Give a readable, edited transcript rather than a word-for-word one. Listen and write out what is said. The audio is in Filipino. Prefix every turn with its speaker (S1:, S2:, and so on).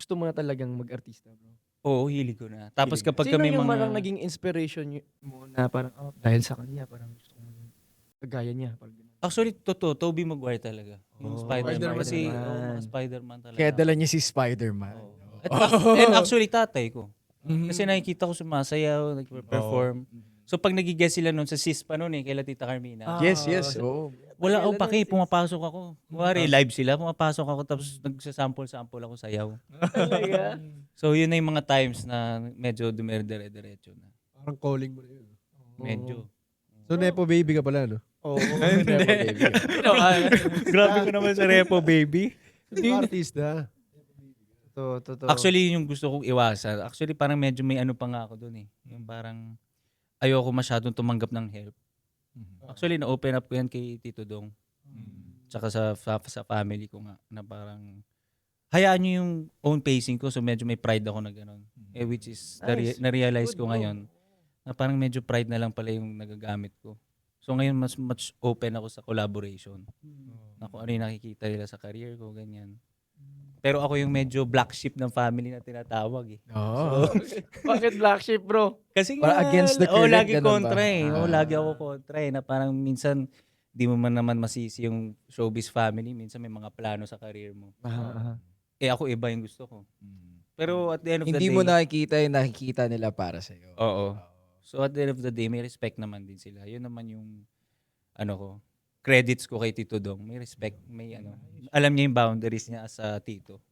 S1: gusto mo na talagang mag-artista, bro?
S2: Oo, hilig ko na. Tapos
S1: Hilig na.
S2: kapagka
S1: Sino
S2: may
S1: yung
S2: mga
S1: parang naging inspiration mo na parang, dahil sa kanya parang gusto ko maging kagaya niya, parang gano'n?
S2: actually totoo, Tobey Maguire talaga. Yung
S1: Oh,
S2: Spider-Man.
S3: Spider-Man
S2: Kasi
S1: Spider-Man.
S2: mga Spider-Man
S3: Kaya
S2: talaga
S3: dala
S2: ako.
S3: niya si Spider-Man.
S2: Oo. And
S3: Oo.
S2: actually tatay ko. Kasi
S1: Mhm.
S2: nakikita ko sumasayaw, nagpe-perform. So pag nagigest sila nun sa sis pa nun kila Tita Carmina.
S3: Yes,
S1: Ah,
S3: yes. Oo.
S2: Wala akong
S1: Kailan
S2: pake,
S1: yun, sis?
S2: pumapasok ako. Kunwari live sila, pumapasok ako tapos nagsasample-sample ako sayaw.
S1: Talaga?
S2: So yun na yung mga times na medyo dumire-dire-diretso na.
S3: Parang calling mo na yun.
S2: Medyo.
S3: So, Nepo baby ka pala, no?
S1: Oo.
S2: Hindi.
S3: Nepo baby ka.
S2: Grabe ko naman sa repo, baby.
S3: Hindi artista.
S1: Totoo.
S2: Actually, yung gusto kong iwasan, actually parang medyo may ano pa nga ako dun eh. Yung parang ayoko masyadong tumanggap ng help. Actually, na-open up ko yan kay Tito Dong. Tsaka sa family ko nga na parang hayaan nyo yung own pacing ko so medyo may pride ako na gano'n. Which is
S1: Nice.
S2: na-realize
S1: Good,
S2: ko
S1: bro.
S2: ngayon na parang medyo pride na lang pala yung nagagamit ko. So ngayon mas much open ako sa collaboration. Na kung ano yung nakikita nila sa career ko, ganyan. Pero ako yung medyo black sheep ng family na tinatawag eh.
S3: Oo.
S1: Bakit black sheep, bro?
S2: Kasi
S3: Para
S2: nga,
S3: against the current,
S2: lagi
S3: ganun ba?
S2: kontra eh.
S3: Ah.
S2: Lagi ako kontra eh. Na parang minsan, di mo man naman masisi yung showbiz family. Minsan may mga plano sa career mo. Eh ako iba yung gusto ko. Pero at the end of the
S3: Hindi
S2: day,
S3: mo nakikita yung nakikita nila para sa'yo.
S2: oo. So at the end of the day, may respect naman din sila. Yun naman yung, ano ko, credits ko kay Tito Dong. May respect, may ano. Alam niya yung boundaries niya as a tito.